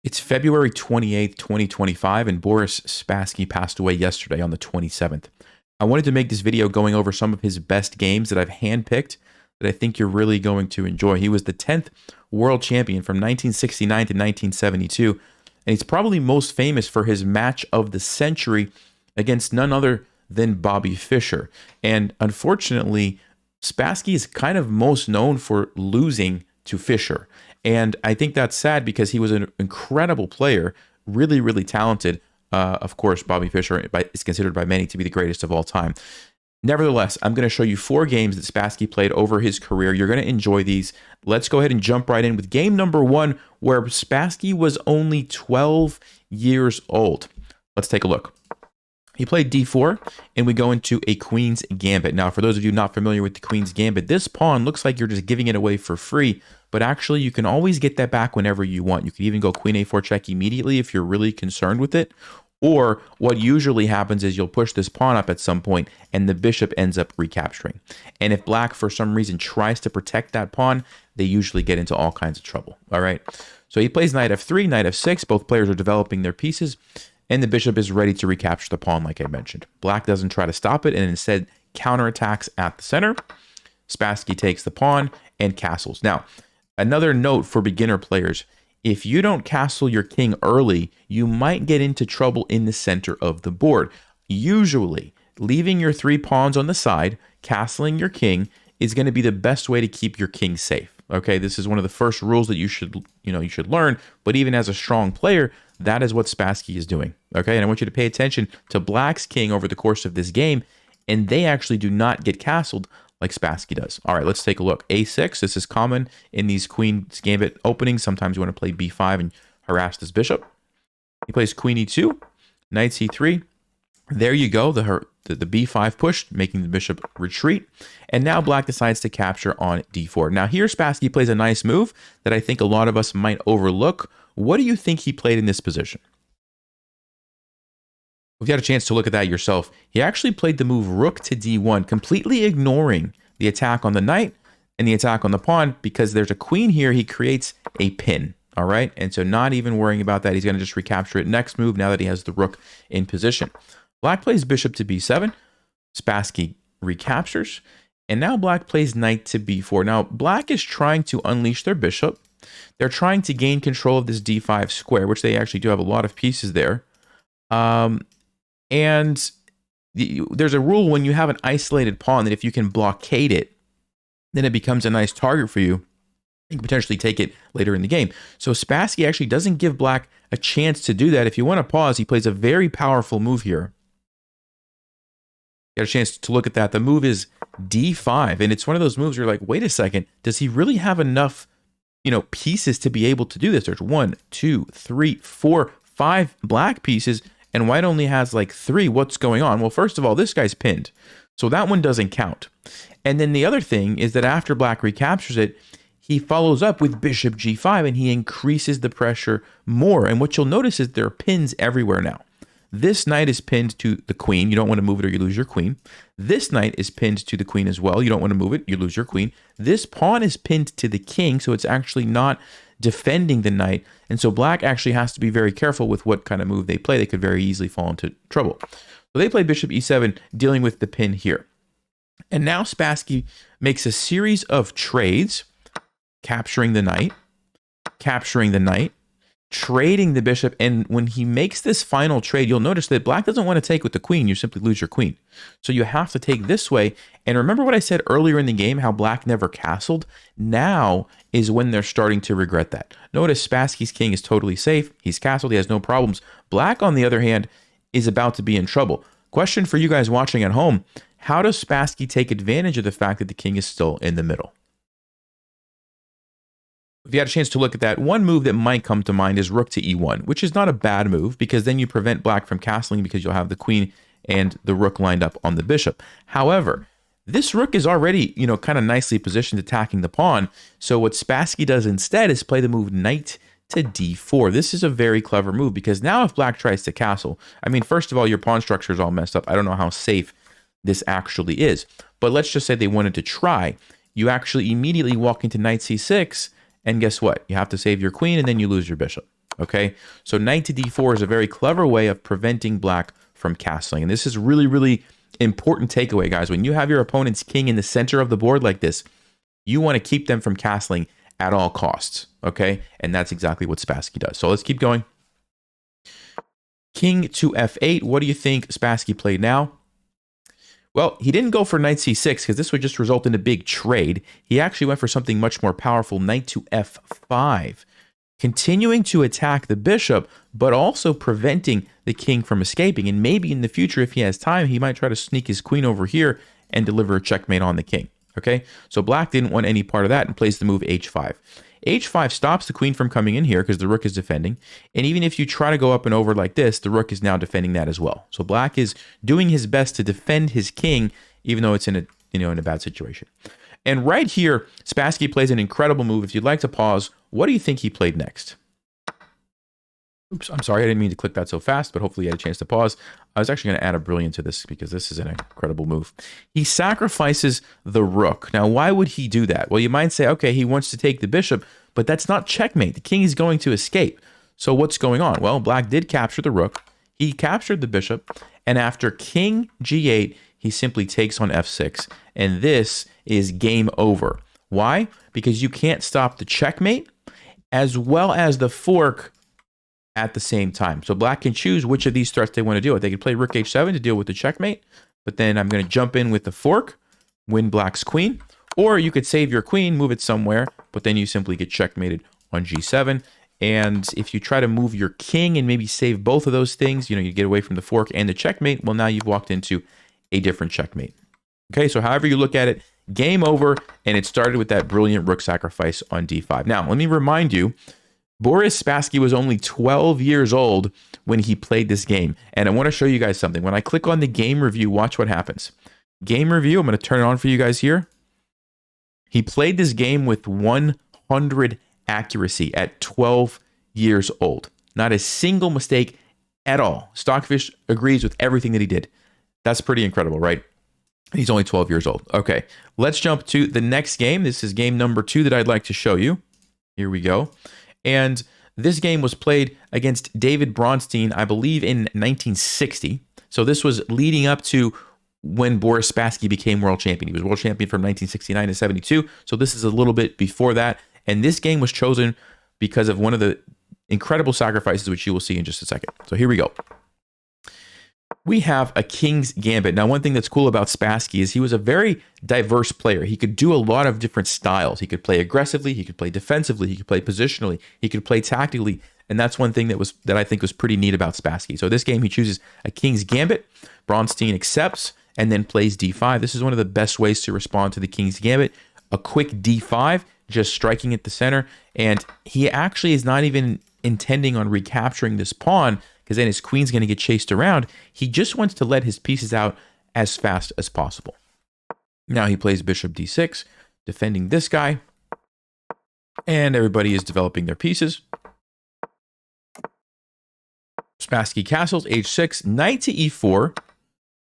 It's February 28th, 2025, and Boris Spassky passed away yesterday on the 27th. I wanted to make this video going over some of his best games that I've handpicked that I think you're really going to enjoy. He was the 10th world champion from 1969 to 1972, and he's probably most famous for his match of the century against none other than Bobby Fischer. And unfortunately, Spassky is kind of most known for losing to Fischer. And I think that's sad because he was an incredible player, really, really talented. Of course, Bobby Fischer is considered by many to be the greatest of all time. Nevertheless, I'm going to show you 4 games that Spassky played over his career. You're going to enjoy these. Let's go ahead and jump right in with game number 1, where Spassky was only 12 years old. Let's take a look. He played d4, and we go into a queen's gambit. Now, for those of you not familiar with the queen's gambit, this pawn looks like you're just giving it away for free, but actually you can always get that back whenever you want. You can even go queen a4 check immediately if you're really concerned with it. Or what usually happens is you'll push this pawn up at some point and the bishop ends up recapturing. And if black for some reason tries to protect that pawn, they usually get into all kinds of trouble. All right. So he plays knight f3, knight f6. Both players are developing their pieces. And the bishop is ready to recapture the pawn, like I mentioned. Black doesn't try to stop it and instead counterattacks at the center. Spassky takes the pawn and castles. Now, another note for beginner players. If you don't castle your king early, you might get into trouble in the center of the board. Usually, leaving your 3 pawns on the side, castling your king, is going to be the best way to keep your king safe. Okay, this is one of the first rules that you should learn, but even as a strong player, that is what Spassky is doing. Okay, and I want you to pay attention to black's king over the course of this game, and they actually do not get castled like Spassky does. All right, let's take a look. a6, this is common in these queen's gambit openings. Sometimes you want to play b5 and harass this bishop. He plays queen e2, knight c3. There you go, the b5 push, making the bishop retreat. And now black decides to capture on d4. Now here Spassky plays a nice move that I think a lot of us might overlook. What do you think he played in this position? If you had a chance to look at that yourself, he actually played the move rook to d1, completely ignoring the attack on the knight and the attack on the pawn. Because there's a queen here, he creates a pin. All right, and so not even worrying about that, he's going to just recapture it next move now that he has the rook in position. Black plays bishop to b7. Spassky recaptures. And now black plays knight to b4. Now, black is trying to unleash their bishop. They're trying to gain control of this d5 square, which they actually do have a lot of pieces there. And there's a rule when you have an isolated pawn that if you can blockade it, then it becomes a nice target for you. You can potentially take it later in the game. So Spassky actually doesn't give black a chance to do that. If you want to pause, he plays a very powerful move here. You got a chance to look at that. The move is d5, and it's one of those moves where you're like, wait a second, does he really have enough, pieces to be able to do this? There's 1, 2, 3, 4, 5 black pieces, and white only has like 3. What's going on? Well, first of all, this guy's pinned, so that one doesn't count. And then the other thing is that after black recaptures it, he follows up with bishop g5, and he increases the pressure more. And what you'll notice is there are pins everywhere now. This knight is pinned to the queen. You don't want to move it or you lose your queen. This knight is pinned to the queen as well. You don't want to move it. You lose your queen. This pawn is pinned to the king, so it's actually not defending the knight. And so black actually has to be very careful with what kind of move they play. They could very easily fall into trouble. So they play bishop e7, dealing with the pin here. And now Spassky makes a series of trades, capturing the knight, trading the bishop, and when he makes this final trade, you'll notice that black doesn't want to take with the queen. You simply lose your queen. So you have to take this way. And remember what I said earlier in the game, how black never castled? Now is when they're starting to regret that. Notice Spassky's king is totally safe. He's castled. He has no problems. Black, on the other hand, is about to be in trouble. Question for you guys watching at home. How does Spassky take advantage of the fact that the king is still in the middle? If you had a chance to look at that, one move that might come to mind is rook to e1, which is not a bad move because then you prevent black from castling because you'll have the queen and the rook lined up on the bishop. However, this rook is already, kind of nicely positioned attacking the pawn. So what Spassky does instead is play the move knight to d4. This is a very clever move because now if black tries to castle, first of all, your pawn structure is all messed up. I don't know how safe this actually is, but let's just say they wanted to try. You actually immediately walk into knight c6. And guess what? You have to save your queen and then you lose your bishop. Okay, so knight to d4 is a very clever way of preventing black from castling. And this is really, really important takeaway, guys. When you have your opponent's king in the center of the board like this, you want to keep them from castling at all costs. Okay, and that's exactly what Spassky does. So let's keep going. King to f8. What do you think Spassky played now? Well, he didn't go for knight c6 because this would just result in a big trade. He actually went for something much more powerful, knight to f5. Continuing to attack the bishop, but also preventing the king from escaping. And maybe in the future, if he has time, he might try to sneak his queen over here and deliver a checkmate on the king. Okay, so black didn't want any part of that and plays the move h5. h5 stops the queen from coming in here because the rook is defending. And even if you try to go up and over like this, the rook is now defending that as well. So black is doing his best to defend his king, even though it's in a in a bad situation. And right here, Spassky plays an incredible move. If you'd like to pause, what do you think he played next? Oops, I'm sorry, I didn't mean to click that so fast, but hopefully you had a chance to pause. I was actually going to add a brilliant to this because this is an incredible move. He sacrifices the rook. Now, why would he do that? Well, you might say, okay, he wants to take the bishop, but that's not checkmate. The king is going to escape. So what's going on? Well, black did capture the rook. He captured the bishop, and after king g8, he simply takes on f6, and this is game over. Why? Because you can't stop the checkmate as well as the fork at the same time. So black can choose which of these threats they want to deal with. They can play rook h7 to deal with the checkmate, but then I'm going to jump in with the fork, win black's queen, or you could save your queen, move it somewhere, but then you simply get checkmated on g7. And if you try to move your king and maybe save both of those things, you get away from the fork and the checkmate, well, now you've walked into a different checkmate. Okay, so however you look at it, game over, and it started with that brilliant rook sacrifice on d5. Now, let me remind you, Boris Spassky was only 12 years old when he played this game. And I want to show you guys something. When I click on the game review, watch what happens. Game review, I'm going to turn it on for you guys here. He played this game with 100 accuracy at 12 years old. Not a single mistake at all. Stockfish agrees with everything that he did. That's pretty incredible, right? He's only 12 years old. Okay, let's jump to the next game. This is game number 2 that I'd like to show you. Here we go. And this game was played against David Bronstein, I believe, in 1960. So this was leading up to when Boris Spassky became world champion. He was world champion from 1969 to 72. So this is a little bit before that. And this game was chosen because of one of the incredible sacrifices, which you will see in just a second. So here we go. We have a King's Gambit. Now, one thing that's cool about Spassky is he was a very diverse player. He could do a lot of different styles. He could play aggressively, he could play defensively, he could play positionally, he could play tactically, and that's one thing that I think was pretty neat about Spassky. So this game, he chooses a King's Gambit. Bronstein accepts and then plays d5. This is one of the best ways to respond to the King's Gambit. A quick d5, just striking at the center, and he actually is not even intending on recapturing this pawn, because then his queen's going to get chased around. He just wants to let his pieces out as fast as possible. Now he plays bishop d6, defending this guy, and everybody is developing their pieces. Spassky castles, h6, knight to e4.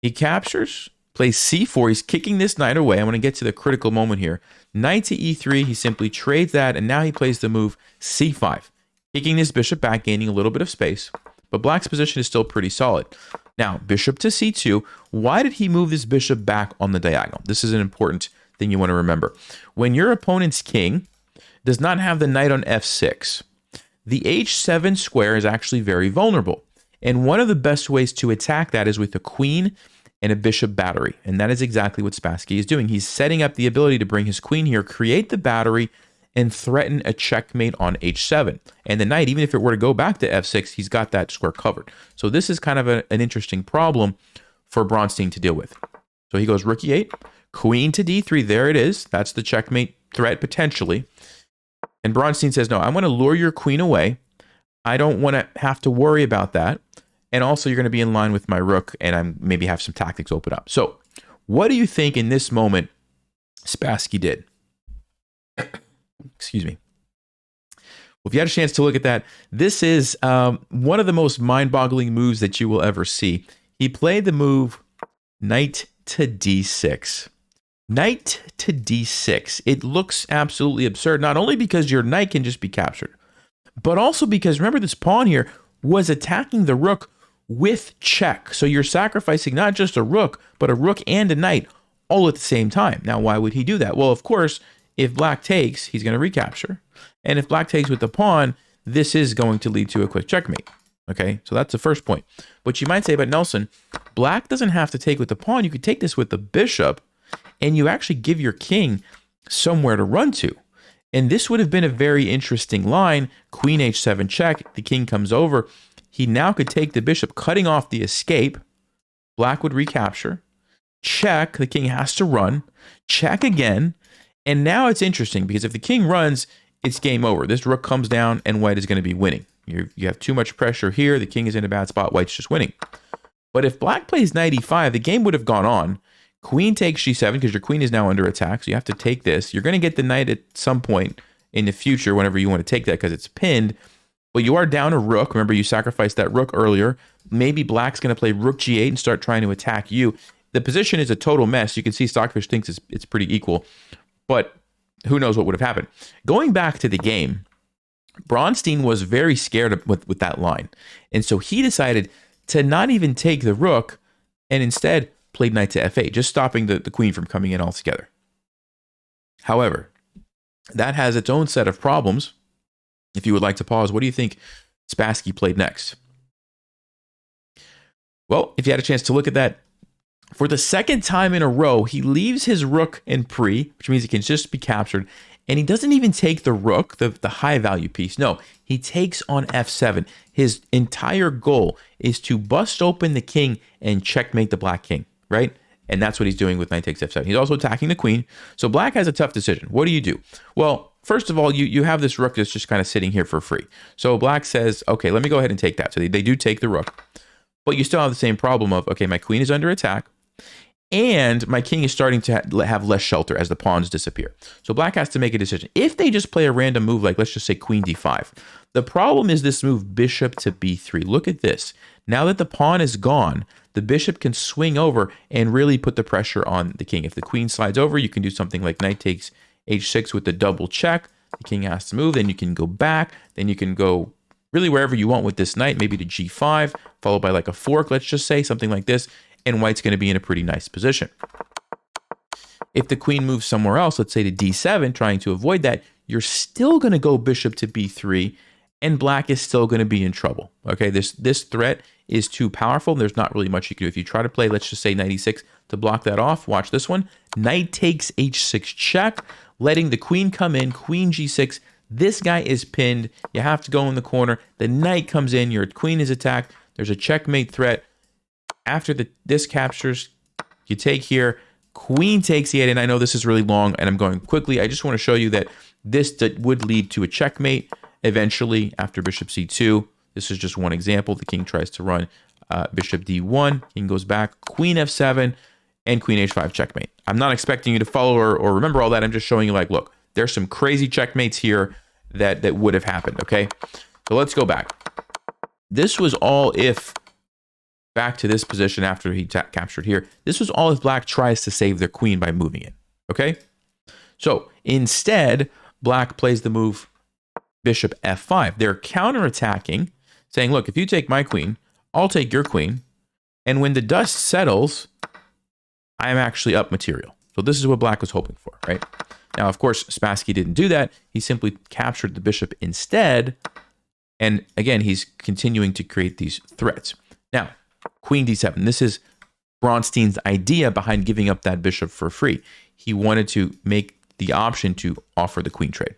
He captures, plays c4. He's kicking this knight away. I want to get to the critical moment here. Knight to e3, he simply trades that, and now he plays the move c5, kicking this bishop back, gaining a little bit of space. But black's position is still pretty solid. Now, bishop to c2. Why did he move this bishop back on the diagonal? This is an important thing you want to remember. When your opponent's king does not have the knight on f6, the h7 square is actually very vulnerable. And one of the best ways to attack that is with a queen and a bishop battery. And that is exactly what Spassky is doing. He's setting up the ability to bring his queen here, create the battery, and threaten a checkmate on h7. And the knight, even if it were to go back to f6, he's got that square covered. So this is kind of an interesting problem for Bronstein to deal with. So he goes rook e8, queen to d3. There it is. That's the checkmate threat potentially. And Bronstein says, no, I want to lure your queen away. I don't want to have to worry about that. And also you're going to be in line with my rook, and I'm maybe have some tactics open up. So what do you think in this moment Spassky did? Excuse me. Well, if you had a chance to look at that, this is one of the most mind-boggling moves that you will ever see. He played the move knight to d6. Knight to d6. It looks absolutely absurd, not only because your knight can just be captured, but also because remember this pawn here was attacking the rook with check. So you're sacrificing not just a rook, but a rook and a knight all at the same time. Now, why would he do that? Well, of course, if black takes, he's going to recapture. And if black takes with the pawn, this is going to lead to a quick checkmate. Okay, so that's the first point. But you might say, but Nelson, black doesn't have to take with the pawn. You could take this with the bishop, and you actually give your king somewhere to run to. And this would have been a very interesting line. Queen h7 check, the king comes over. He now could take the bishop, cutting off the escape. Black would recapture. Check, the king has to run. Check again. And now it's interesting because if the king runs, it's game over. This rook comes down and white is going to be winning. You have too much pressure here. The king is in a bad spot. White's just winning. But if black plays knight e5, the game would have gone on. Queen takes g7 because your queen is now under attack. So you have to take this. You're going to get the knight at some point in the future whenever you want to take that because it's pinned. But you are down a rook. Remember, you sacrificed that rook earlier. Maybe black's going to play rook g8 and start trying to attack you. The position is a total mess. You can see Stockfish thinks it's pretty equal. But who knows what would have happened. Going back to the game, Bronstein was very scared with that line. And so he decided to not even take the rook and instead played knight to f8, just stopping the queen from coming in altogether. However, that has its own set of problems. If you would like to pause, what do you think Spassky played next? Well, if you had a chance to look at that, for the second time in a row, he leaves his rook in pre, which means it can just be captured. And he doesn't even take the rook, the high value piece. No, he takes on f7. His entire goal is to bust open the king and checkmate the black king, right? And that's what he's doing with knight takes f7. He's also attacking the queen. So black has a tough decision. What do you do? Well, first of all, you have this rook that's just kind of sitting here for free. So black says, okay, let me go ahead and take that. So they do take the rook. But you still have the same problem of, okay, my queen is under attack. And my king is starting to have less shelter as the pawns disappear. So black has to make a decision. If they just play a random move, like let's just say queen d5, the problem is this move bishop to b3. Look at this. Now that the pawn is gone, the bishop can swing over and really put the pressure on the king. If the queen slides over, you can do something like knight takes h6 with the double check. The king has to move. Then you can go back. Then you can go really wherever you want with this knight, maybe to g5, followed by like a fork, let's just say, something like this. And white's going to be in a pretty nice position. If the queen moves somewhere else, let's say to d7, trying to avoid that, you're still going to go bishop to b3, and black is still going to be in trouble. Okay, this threat is too powerful. There's not really much you can do. If you try to play, let's just say knight e6 to block that off, watch this one. Knight takes h6 check, letting the queen come in, queen g6. This guy is pinned. You have to go in the corner. The knight comes in, your queen is attacked. There's a checkmate threat. After this captures, you take here, queen takes e8, and I know this is really long, and I'm going quickly. I just want to show you that this would lead to a checkmate eventually after bishop c2. This is just one example. The king tries to run bishop d1, king goes back, queen f7, and queen h5 checkmate. I'm not expecting you to follow or remember all that. I'm just showing you, like, look, there's some crazy checkmates here that would have happened, okay? So let's go back. This was all if... Back to this position after he captured here. This was all if black tries to save their queen by moving it. Okay? So instead, black plays the move bishop f5. They're counterattacking, saying, look, if you take my queen, I'll take your queen. And when the dust settles, I'm actually up material. So this is what black was hoping for, right? Now, of course, Spassky didn't do that. He simply captured the bishop instead. And again, he's continuing to create these threats. Now, queen d7. This is Bronstein's idea behind giving up that bishop for free. He wanted to make the option to offer the queen trade.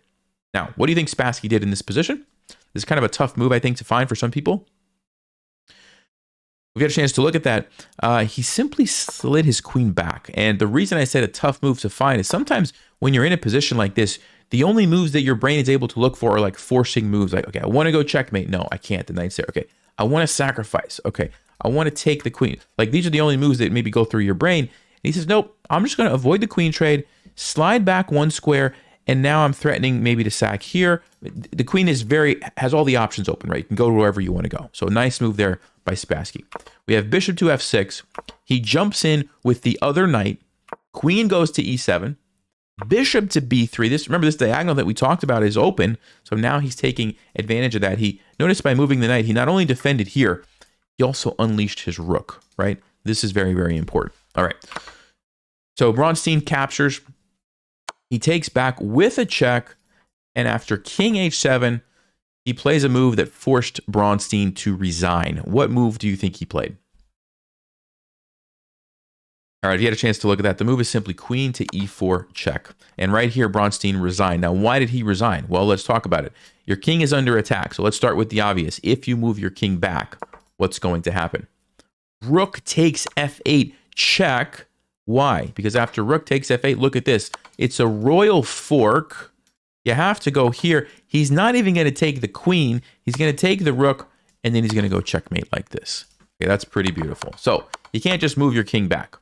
Now, what do you think Spassky did in this position? This is kind of a tough move, I think, to find for some people. If you had a chance to look at that, he simply slid his queen back. And the reason I said a tough move to find is sometimes when you're in a position like this, the only moves that your brain is able to look for are like forcing moves. Like, okay, I want to go checkmate. No, I can't. The knight's there. Okay, I want to sacrifice. Okay, I want to take the queen. Like, these are the only moves that maybe go through your brain. And he says, nope, I'm just going to avoid the queen trade, slide back one square, and now I'm threatening maybe to sack here. The queen has all the options open, right? You can go wherever you want to go. So a nice move there by Spassky. We have bishop to f6. He jumps in with the other knight. Queen goes to e7. Bishop to b3. Remember, this diagonal that we talked about is open, so now he's taking advantage of that. He noticed by moving the knight, he not only defended here, he also unleashed his rook, right? This is very, very important. All right. So Bronstein captures. He takes back with a check, and after king h7, he plays a move that forced Bronstein to resign. What move do you think he played? All right, if you had a chance to look at that, the move is simply queen to e4 check. And right here, Bronstein resigned. Now, why did he resign? Well, let's talk about it. Your king is under attack, so let's start with the obvious. If you move your king back, what's going to happen? Rook takes f8 check. Why? Because after rook takes f8, look at this. It's a royal fork. You have to go here. He's not even going to take the queen. He's going to take the rook, and then he's going to go checkmate like this. Okay, that's pretty beautiful. So you can't just move your king back.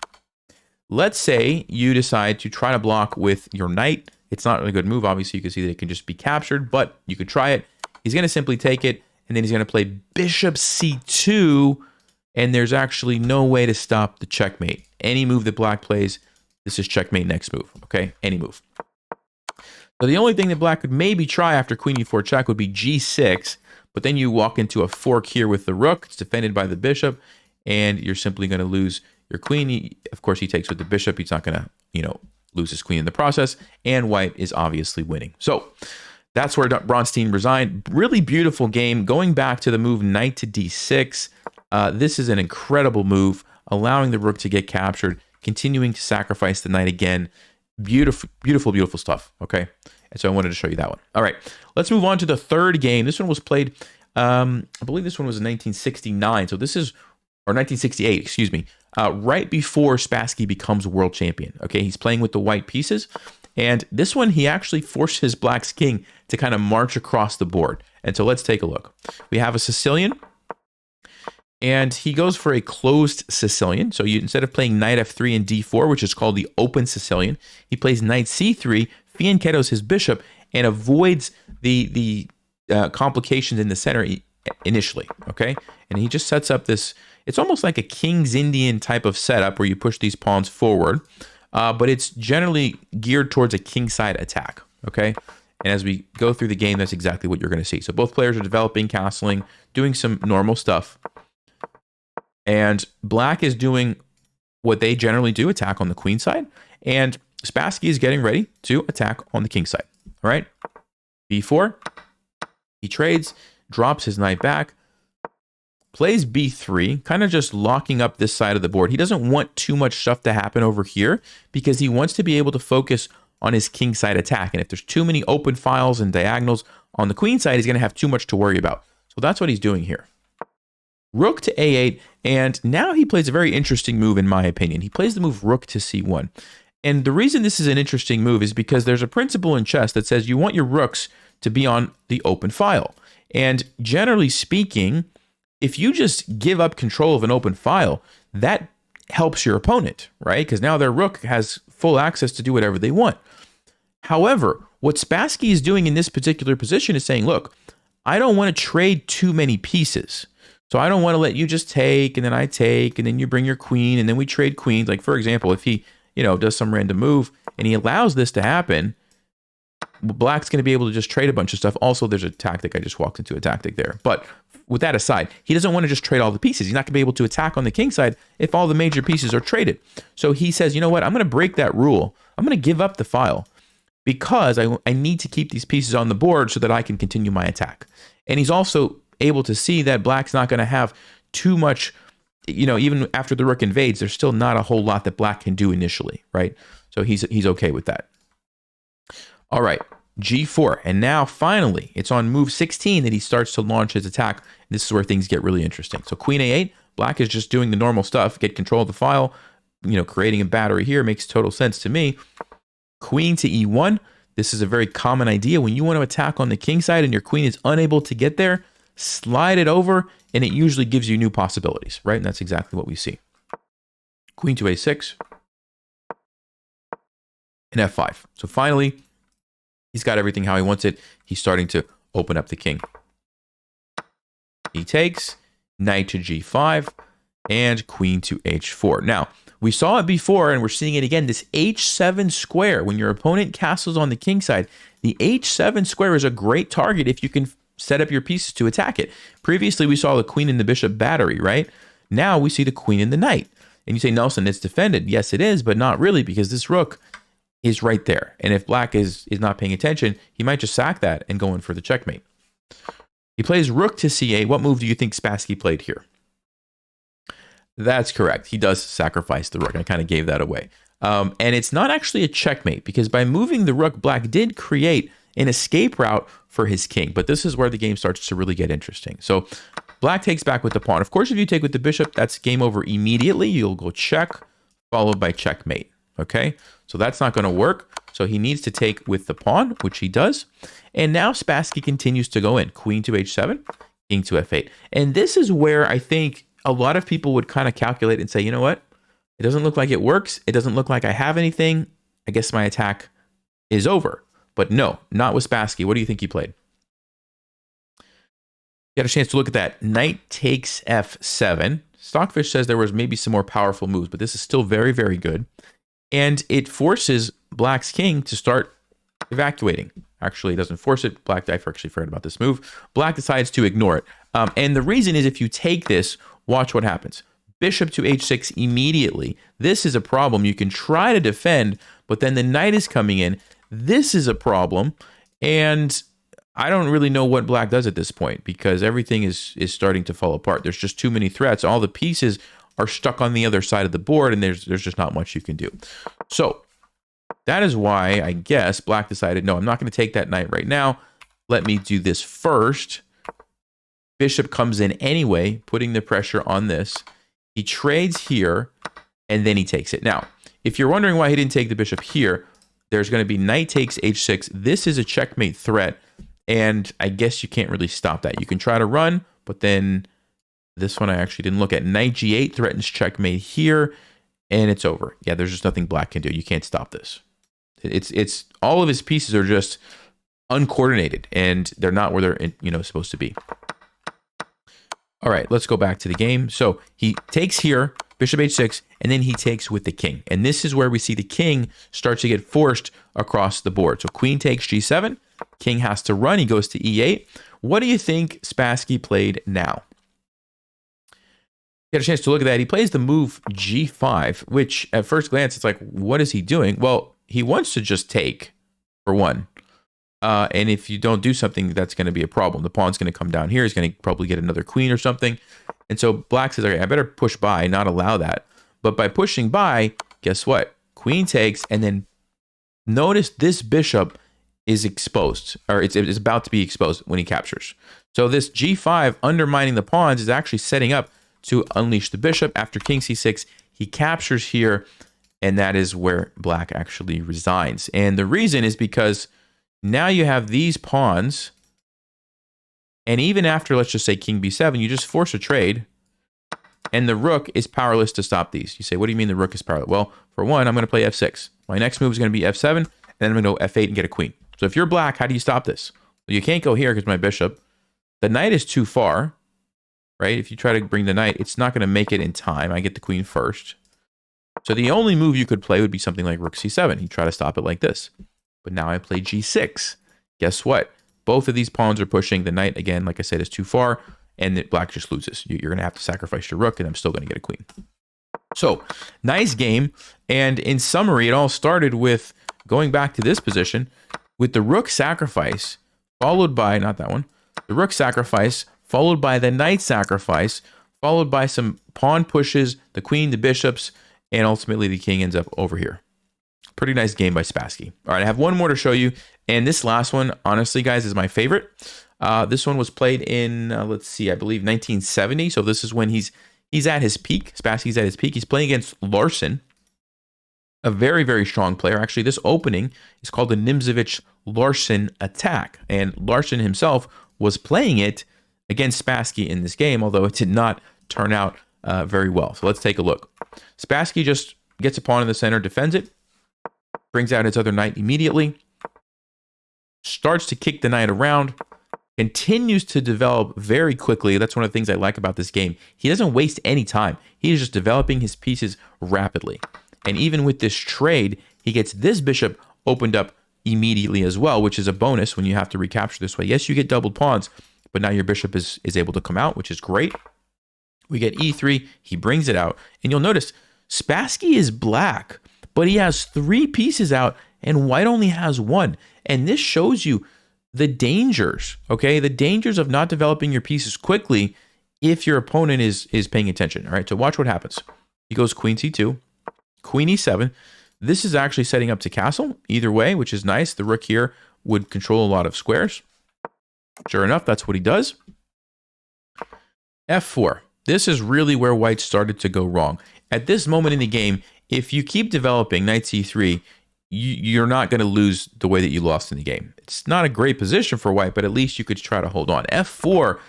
Let's say you decide to try to block with your knight. It's not a good move. Obviously, you can see that it can just be captured, but you could try it. He's going to simply take it, and then he's going to play bishop c2, and there's actually no way to stop the checkmate. Any move that black plays, this is checkmate next move, okay? Any move. So the only thing that black could maybe try after queen e4 check would be g6, but then you walk into a fork here with the rook. It's defended by the bishop, and you're simply going to lose your queen. Of course, he takes with the bishop. He's not going to, lose his queen in the process, and white is obviously winning. So that's where Bronstein resigned. Really beautiful game. Going back to the move knight to d6, this is an incredible move, allowing the rook to get captured, continuing to sacrifice the knight again. Beautiful, beautiful, beautiful stuff, okay? And so I wanted to show you that one. All right, let's move on to the third game. This one was played, I believe this one was in 1969. So this is, or 1968, excuse me, right before Spassky becomes world champion, okay? He's playing with the white pieces. And this one, he actually forces black's king to kind of march across the board. And so let's take a look. We have a Sicilian, and he goes for a closed Sicilian. So instead of playing knight f3 and d4, which is called the open Sicilian, he plays knight c3, fianchettos his bishop, and avoids the complications in the center initially, okay? And he just sets up this, it's almost like a King's Indian type of setup where you push these pawns forward, but it's generally geared towards a kingside attack, okay? And as we go through the game, that's exactly what you're going to see. So both players are developing, castling, doing some normal stuff. And black is doing what they generally do, attack on the queen side. And Spassky is getting ready to attack on the king side. All right, b4. He trades, drops his knight back, plays b3, kind of just locking up this side of the board. He doesn't want too much stuff to happen over here because he wants to be able to focus on his king side attack. And if there's too many open files and diagonals on the queen side, he's going to have too much to worry about. So that's what he's doing here. Rook to a8, and now he plays a very interesting move in my opinion. He plays the move rook to c1. And the reason this is an interesting move is because there's a principle in chess that says you want your rooks to be on the open file. And generally speaking, if you just give up control of an open file, that helps your opponent, right? Because now their rook has full access to do whatever they want. However, what Spassky is doing in this particular position is saying, look, I don't want to trade too many pieces. So I don't want to let you just take, and then I take, and then you bring your queen, and then we trade queens. Like, for example, if he, does some random move, and he allows this to happen, black's going to be able to just trade a bunch of stuff. Also, there's a tactic. I just walked into a tactic there. But with that aside, he doesn't want to just trade all the pieces. He's not going to be able to attack on the king side if all the major pieces are traded. So he says, you know what? I'm going to break that rule. I'm going to give up the file because I need to keep these pieces on the board so that I can continue my attack. And he's also able to see that black's not going to have too much, even after the rook invades, there's still not a whole lot that black can do initially, right? So he's okay with that. All right, g4. And now finally, it's on move 16 that he starts to launch his attack. This is where things get really interesting. So queen a8, black is just doing the normal stuff, get control of the file, creating a battery here makes total sense to me. Queen to e1. This is a very common idea. When you want to attack on the king side and your queen is unable to get there, slide it over, and it usually gives you new possibilities, right? And that's exactly what we see. Queen to a6 and f5. So finally, he's got everything how he wants it. He's starting to open up the king. He takes, knight to g5, and queen to h4. Now, We saw it before, and we're seeing it again. This h7 square, when your opponent castles on the king side, the h7 square is a great target if you can set up your pieces to attack it. Previously, we saw the queen and the bishop battery, right? Now we see the queen and the knight. And you say, Nelson, it's defended. Yes, it is, but not really, because this rook is right there. And if black is not paying attention, he might just sack that and go in for the checkmate. He plays rook to c8. What move do you think Spassky played here? That's correct. He does sacrifice the rook. I kind of gave that away. And it's not actually a checkmate, because by moving the rook, black did create an escape route for his king. But this is where the game starts to really get interesting. So black takes back with the pawn. Of course, if you take with the bishop, that's game over immediately. You'll go check, followed by checkmate. Okay, so that's not going to work. So he needs to take with the pawn, which he does. And now Spassky continues to go in. Queen to h7, king to f8. And this is where I think a lot of people would kind of calculate and say, you know what? It doesn't look like it works. It doesn't look like I have anything. I guess my attack is over. But no, not with Spassky. What do you think he played? You got a chance to look at that. Knight takes f7. Stockfish says there was maybe some more powerful moves, but this is still very, very good. And it forces black's king to start evacuating. Actually, it doesn't force it. Black, I actually forgot about this move. Black decides to ignore it. And the reason is if you take this, watch what happens. Bishop to h6 immediately. This is a problem. You can try to defend, but then the knight is coming in. This is a problem. And I don't really know what black does at this point, because everything is starting to fall apart. There's just too many threats. All the pieces are stuck on the other side of the board, and there's just not much you can do. So that is why I guess black decided, no, I'm not going to take that knight right now. Let me do this first. Bishop comes in anyway, putting the pressure on this. He trades here, and then he takes it. Now, if you're wondering why he didn't take the bishop here, there's going to be knight takes h6. This is a checkmate threat, and I guess you can't really stop that. You can try to run, but then this one I actually didn't look at. Knight g8 threatens checkmate here, and it's over. Yeah, there's just nothing black can do. You can't stop this. It's all of his pieces are just uncoordinated, and they're not where they're supposed to be. All right, let's go back to the game. So he takes here, bishop h6, and then he takes with the king. And this is where we see the king starts to get forced across the board. So queen takes g7, king has to run, he goes to e8. What do you think Spassky played now? Get a chance to look at that. He plays the move g5, which at first glance, it's like, what is he doing? Well, he wants to just take, for one. And if you don't do something, that's going to be a problem. The pawn's going to come down here. He's going to probably get another queen or something. And so black says, okay, I better push by, not allow that. But by pushing by, guess what? Queen takes, and then notice this bishop is exposed, or it's about to be exposed when he captures. So this g5 undermining the pawns is actually setting up to unleash the bishop. After king c6, he captures here, and that is where black actually resigns. And the reason is because now you have these pawns, and even after, let's just say, king b7, you just force a trade, and the rook is powerless to stop these. You say, what do you mean the rook is powerless? Well, for one, I'm going to play f6. My next move is going to be f7, and then I'm going to go f8 and get a queen. So if you're black, how do you stop this? Well, you can't go here because my bishop. The knight is too far, right? If you try to bring the knight, it's not going to make it in time. I get the queen first. So the only move you could play would be something like rook c7. You try to stop it like this. But now I play g6. Guess what? Both of these pawns are pushing. The knight, again, like I said, is too far, and black just loses. You're going to have to sacrifice your rook, and I'm still going to get a queen. So, nice game. And in summary, it all started with going back to this position with the rook sacrifice, followed by, not that one, the rook sacrifice, followed by the knight sacrifice, followed by some pawn pushes, the queen, the bishops, and ultimately the king ends up over here. Pretty nice game by Spassky. All right, I have one more to show you. And this last one, honestly, guys, is my favorite. This one was played in, let's see, I believe 1970. So this is when he's at his peak. Spassky's at his peak. He's playing against Larsen, a very, very strong player. Actually, this opening is called the Nimzowitsch-Larsen attack. And Larsen himself was playing it against Spassky in this game, although it did not turn out very well. So let's take a look. Spassky just gets a pawn in the center, defends it, brings out his other knight immediately, starts to kick the knight around, continues to develop very quickly. That's one of the things I like about this game. He doesn't waste any time. He is just developing his pieces rapidly. And even with this trade, he gets this bishop opened up immediately as well, which is a bonus when you have to recapture this way. Yes, you get doubled pawns, but now your bishop is able to come out, which is great. We get e3, he brings it out, and you'll notice Spassky is black, but he has 3 pieces out, and white only has 1. And this shows you the dangers, okay? The dangers of not developing your pieces quickly if your opponent is paying attention, all right? So watch what happens. He goes queen c2, queen e7. This is actually setting up to castle either way, which is nice. The rook here would control a lot of squares. Sure enough, that's what he does. f4. This is really where white started to go wrong. At this moment in the game, if you keep developing knight c3, you're not going to lose the way that you lost in the game. It's not a great position for white, but at least you could try to hold on. f4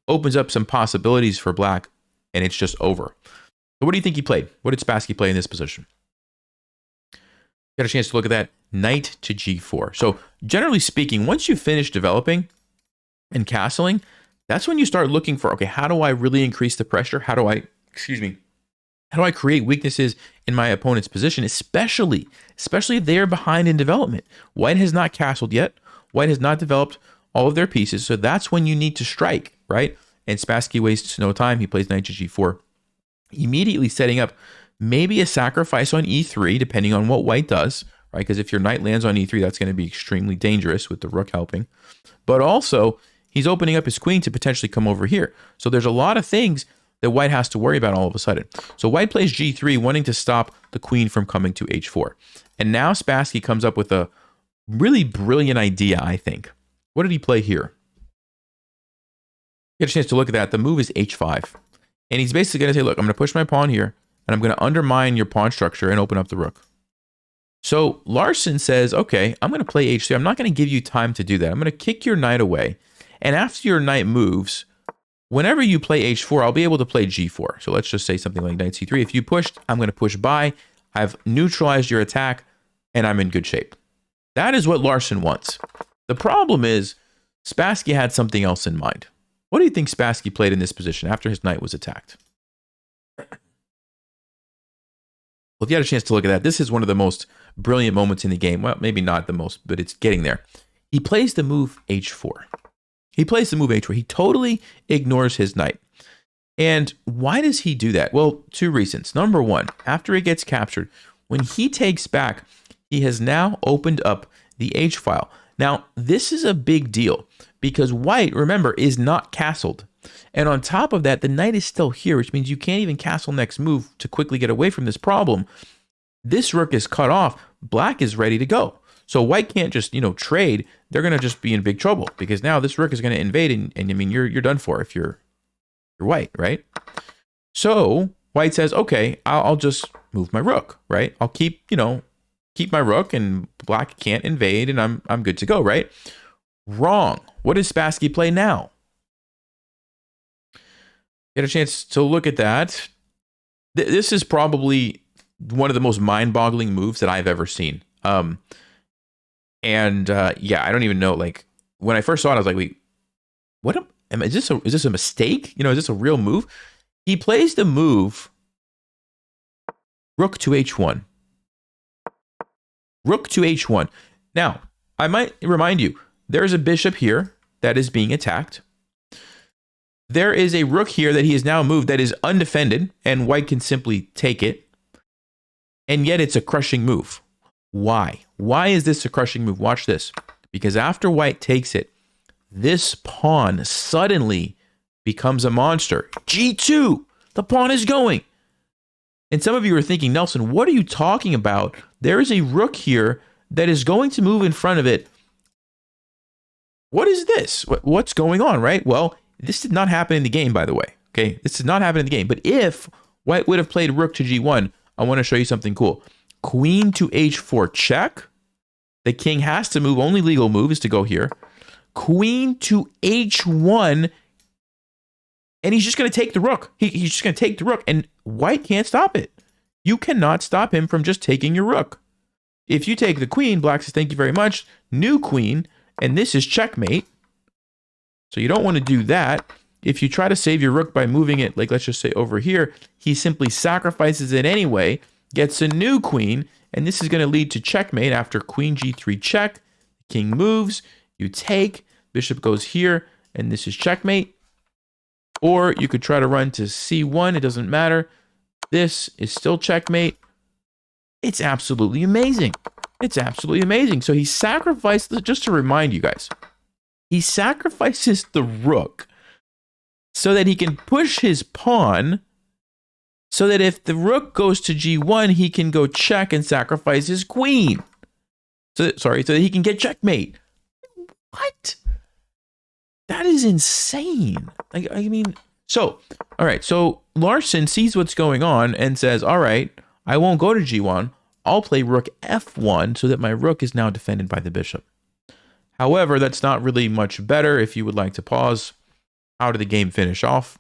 opens up some possibilities for black, and it's just over. So what do you think he played? What did Spassky play in this position? Got a chance to look at that. Knight to g4. So generally speaking, once you finish developing and castling, that's when you start looking for, okay, how do I really increase the pressure? How do I create weaknesses in my opponent's position, especially if they are behind in development? White has not castled yet. White has not developed all of their pieces. So that's when you need to strike, right? And Spassky wastes no time. He plays knight to g4, immediately setting up maybe a sacrifice on e3, depending on what white does, right? Because if your knight lands on e3, that's going to be extremely dangerous with the rook helping. But also, he's opening up his queen to potentially come over here. So there's a lot of things that white has to worry about all of a sudden. So white plays g3, wanting to stop the queen from coming to h4. And now Spassky comes up with a really brilliant idea, I think. What did he play here? Get a chance to look at that. The move is h5. And he's basically going to say, look, I'm going to push my pawn here, and I'm going to undermine your pawn structure and open up the rook. So Larsen says, okay, I'm going to play h3. I'm not going to give you time to do that. I'm going to kick your knight away. And after your knight moves, whenever you play h4, I'll be able to play g4. So let's just say something like knight c3. If you pushed, I'm going to push by. I've neutralized your attack, and I'm in good shape. That is what Larsen wants. The problem is Spassky had something else in mind. What do you think Spassky played in this position after his knight was attacked? Well, if you had a chance to look at that, this is one of the most brilliant moments in the game. Well, maybe not the most, but it's getting there. He plays the move h4. He plays the move h4. He totally ignores his knight. And why does he do that? Well, 2 reasons. Number 1, after he gets captured, when he takes back, he has now opened up the h file. Now, this is a big deal because white, remember, is not castled. And on top of that, the knight is still here, which means you can't even castle next move to quickly get away from this problem. This rook is cut off. Black is ready to go. So white can't just, trade. They're going to just be in big trouble because now this rook is going to invade, and I mean, you're done for if you're white, right? So white says, okay, I'll just move my rook, right? I'll keep my rook, and black can't invade, and I'm good to go, right? Wrong. What does Spassky play now? Get a chance to look at that. This is probably one of the most mind-boggling moves that I've ever seen. Yeah, I don't even know. Like when I first saw it, I was like, "Wait, is this a mistake? Is this a real move?" He plays the move rook to h1. Rook to h1. Now, I might remind you, there's a bishop here that is being attacked. There is a rook here that he has now moved that is undefended, and white can simply take it. And yet it's a crushing move. Why? Why is this a crushing move? Watch this. Because after white takes it, this pawn suddenly becomes a monster. G2! The pawn is going. And some of you are thinking, Nelson, what are you talking about? There is a rook here that is going to move in front of it. What is this? What's going on, right? Well, this did not happen in the game, by the way. Okay, this did not happen in the game. But if white would have played rook to g1, I want to show you something cool. Queen to h4 check. The king has to move. Only legal move is to go here. Queen to h1. And he's just going to take the rook. He's just going to take the rook. And white can't stop it. You cannot stop him from just taking your rook. If you take the queen, black says, thank you very much. New queen. And this is checkmate. So you don't want to do that. If you try to save your rook by moving it, like let's just say over here, he simply sacrifices it anyway, gets a new queen, and this is going to lead to checkmate after queen g3 check. King moves, you take, bishop goes here, and this is checkmate. Or you could try to run to c1, it doesn't matter. This is still checkmate. It's absolutely amazing. It's absolutely amazing. So he sacrificed, just to remind you guys, he sacrifices the rook so that he can push his pawn, so that if the rook goes to g1, he can go check and sacrifice his queen. So that he can get checkmate. What? That is insane. I mean, all right. So Larsen sees what's going on and says, all right, I won't go to g1. I'll play rook f1 so that my rook is now defended by the bishop. However, that's not really much better. If you would like to pause, how did the game finish off?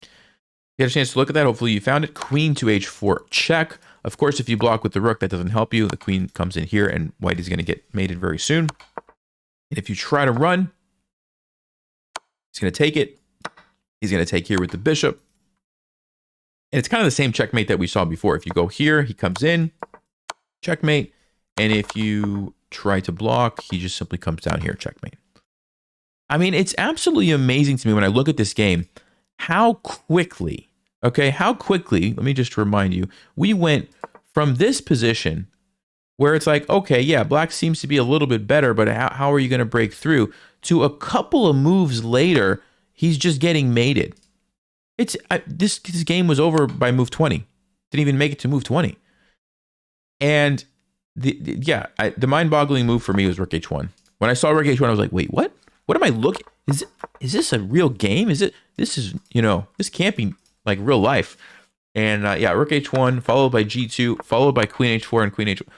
You had a chance to look at that. Hopefully you found it. Queen to h4 check. Of course, if you block with the rook, that doesn't help you. The queen comes in here and white is going to get mated very soon. And if you try to run, he's going to take it. He's going to take here with the bishop. And it's kind of the same checkmate that we saw before. If you go here, he comes in, checkmate. And if you try to block, he just simply comes down here, checkmate. I mean, it's absolutely amazing to me when I look at this game, how quickly, let me just remind you, we went from this position where it's like, okay, yeah, black seems to be a little bit better, but how are you going to break through? To a couple of moves later, he's just getting mated. This game was over by move 20. Didn't even make it to move 20. And the mind-boggling move for me was rook h1. When I saw rook h1, I was like, wait, what? What am I looking? Is this a real game? This can't be like real life. And rook h1 followed by g2, followed by queen h4 and queen h1.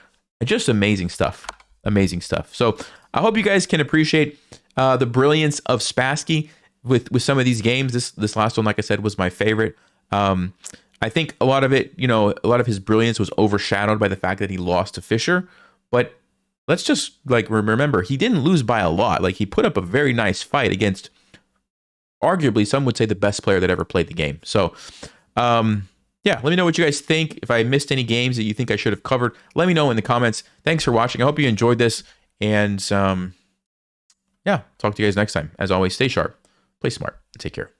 Just amazing stuff. Amazing stuff. So I hope you guys can appreciate the brilliance of Spassky with some of these games. This last one, like I said, was my favorite. I think a lot of it, a lot of his brilliance was overshadowed by the fact that he lost to Fischer. But let's just remember, he didn't lose by a lot. Like, he put up a very nice fight against arguably, some would say, the best player that ever played the game. So, let me know what you guys think. If I missed any games that you think I should have covered, let me know in the comments. Thanks for watching. I hope you enjoyed this. And talk to you guys next time. As always, stay sharp, play smart, and take care.